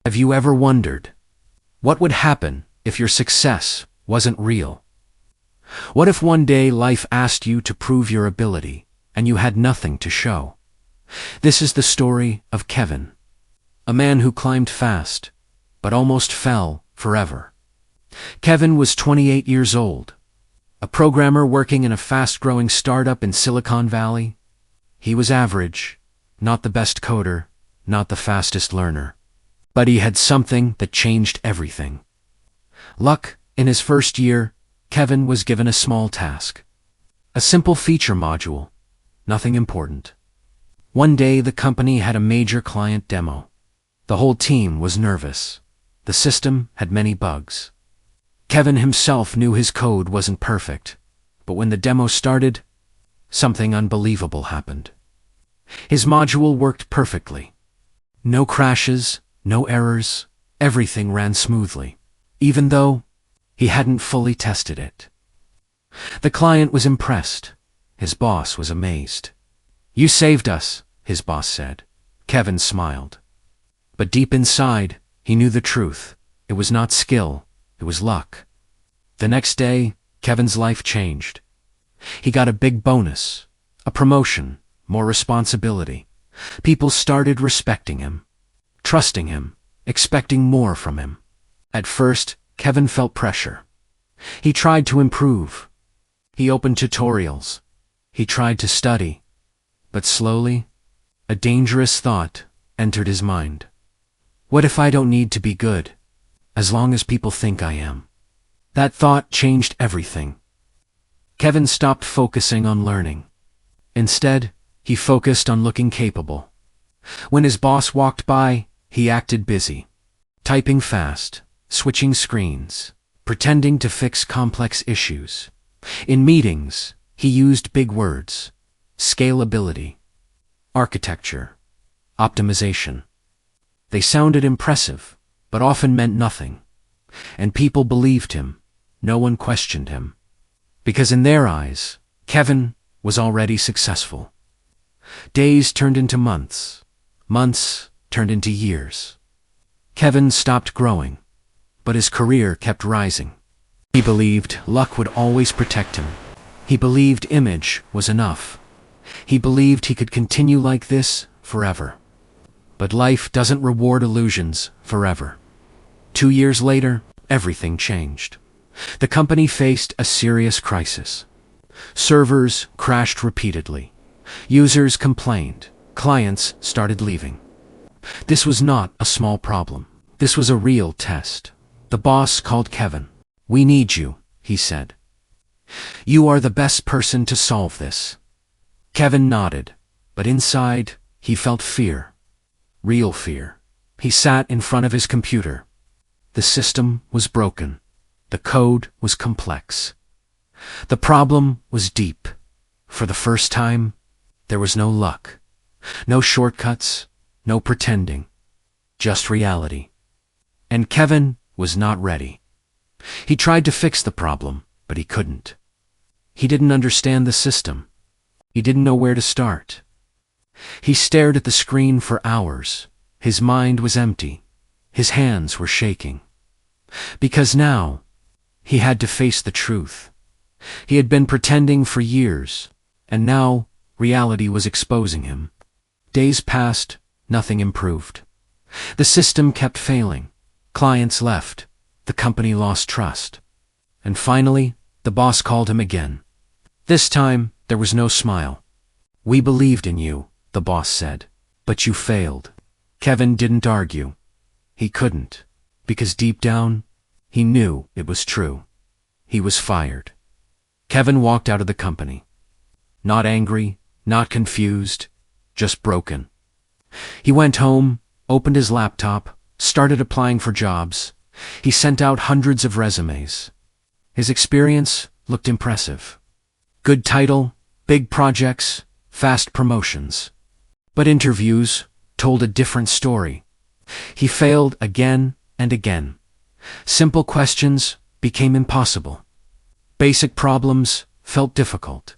Have you ever wondered, what would happen if your success wasn't real? What if one day life asked you to prove your ability and you had nothing to show? This is the story of Kevin, a man who climbed fast, but almost fell forever. Kevin was 28 years old, a programmer working in a fast-growing startup in Silicon Valley. He was average, not the best coder, not the fastest learner. But he had something that changed everything. Luck. In his first year, Kevin was given a small task. A simple feature module, nothing important. One day the company had a major client demo. The whole team was nervous. The system had many bugs. Kevin himself knew his code wasn't perfect, but when the demo started, something unbelievable happened. His module worked perfectly. No crashes, no errors, everything ran smoothly, even though he hadn't fully tested it. The client was impressed. His boss was amazed. "You saved us," his boss said. Kevin smiled. But deep inside, he knew the truth. It was not skill, it was luck. The next day, Kevin's life changed. He got a big bonus, a promotion, more responsibility. People started respecting him, trusting him, expecting more from him. At first, Kevin felt pressure. He tried to improve. He opened tutorials. He tried to study. But slowly, a dangerous thought entered his mind. What if I don't need to be good, as long as people think I am? That thought changed everything. Kevin stopped focusing on learning. Instead, he focused on looking capable. When his boss walked by, he acted busy, typing fast, switching screens, pretending to fix complex issues. In meetings, he used big words: scalability, architecture, optimization. They sounded impressive, but often meant nothing. And people believed him. No one questioned him. Because in their eyes, Kevin was already successful. Days turned into months. Months turned into years. Kevin stopped growing, but his career kept rising. He believed luck would always protect him. He believed image was enough. He believed he could continue like this forever. But life doesn't reward illusions forever. 2 years later, everything changed. The company faced a serious crisis. Servers crashed repeatedly. Users complained. Clients started leaving. This was not a small problem. This was a real test. The boss called Kevin. "We need you," he said. "You are the best person to solve this." Kevin nodded, but inside, he felt fear. Real fear. He sat in front of his computer. The system was broken. The code was complex. The problem was deep. For the first time, there was no luck. No shortcuts, no pretending. Just reality. And Kevin was not ready. He tried to fix the problem, but he couldn't. He didn't understand the system. He didn't know where to start. He stared at the screen for hours. His mind was empty. His hands were shaking. Because now, he had to face the truth. He had been pretending for years, and now reality was exposing him. Days passed, nothing improved. The system kept failing. Clients left. The company lost trust. And finally, the boss called him again. This time, there was no smile. "We believed in you," the boss said, "but you failed." Kevin didn't argue. He couldn't, because deep down, he knew it was true. He was fired. Kevin walked out of the company. Not angry, not confused, just broken. He went home, opened his laptop, started applying for jobs. He sent out hundreds of resumes. His experience looked impressive. Good title, big projects, fast promotions. But interviews told a different story. He failed again and again. Simple questions became impossible. Basic problems felt difficult.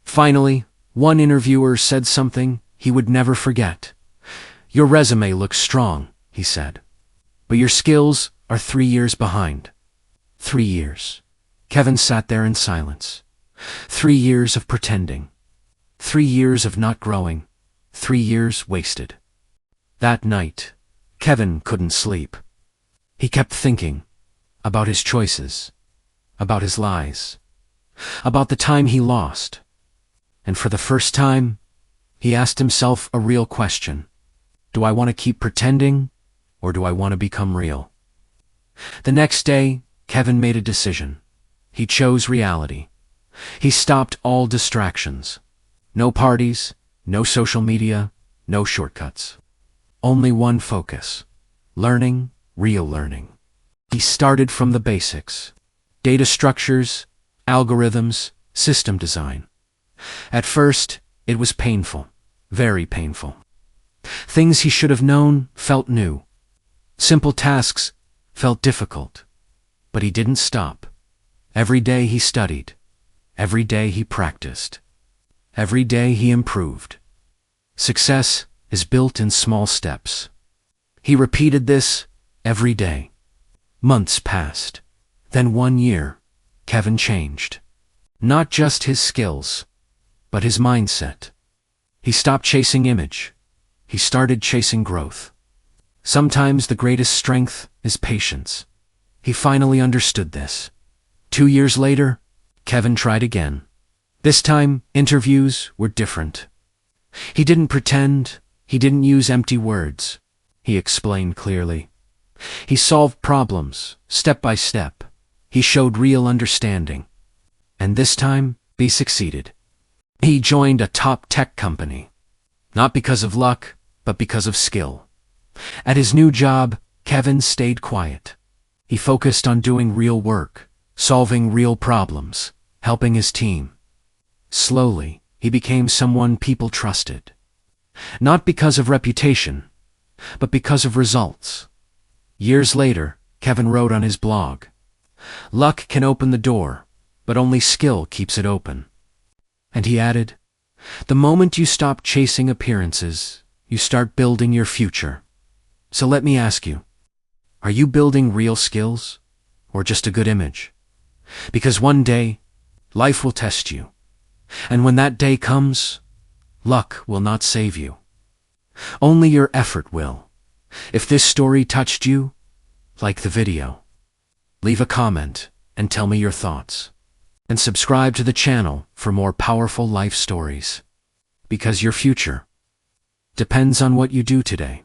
Finally, one interviewer said something he would never forget. "Your resume looks strong," he said, but your skills are 3 years behind. 3 years. Kevin sat there in silence. 3 years of pretending. 3 years of not growing. 3 years wasted. That night, Kevin couldn't sleep. He kept thinking about his choices, about his lies, about the time he lost. And for the first time, he asked himself a real question. Do I want to keep pretending, or do I want to become real? The next day, Kevin made a decision. He chose reality. He stopped all distractions. No parties, no social media, no shortcuts. Only one focus. Learning, real learning. He started from the basics. Data structures, algorithms, system design. At first, it was painful, very painful. Things he should have known felt new. Simple tasks felt difficult. But he didn't stop. Every day he studied. Every day he practiced. Every day he improved. Success is built in small steps. He repeated this every day. Months passed. Then 1 year, Kevin changed. Not just his skills, but his mindset. He stopped chasing image. He started chasing growth. Sometimes the greatest strength is patience. He finally understood this. 2 years later, Kevin tried again. This time, interviews were different. He didn't pretend. He didn't use empty words. He explained clearly. He solved problems, step by step. He showed real understanding. And this time, he succeeded. He joined a top tech company. Not because of luck, but because of skill. At his new job, Kevin stayed quiet. He focused on doing real work, solving real problems, helping his team. Slowly, he became someone people trusted. Not because of reputation, but because of results. Years later, Kevin wrote on his blog, "Luck can open the door, but only skill keeps it open." And he added, "The moment you stop chasing appearances, you start building your future." So let me ask you, are you building real skills, or just a good image? Because one day, life will test you. And when that day comes, luck will not save you. Only your effort will. If this story touched you, like the video. Leave a comment and tell me your thoughts. And subscribe to the channel for more powerful life stories. Because your future depends on what you do today.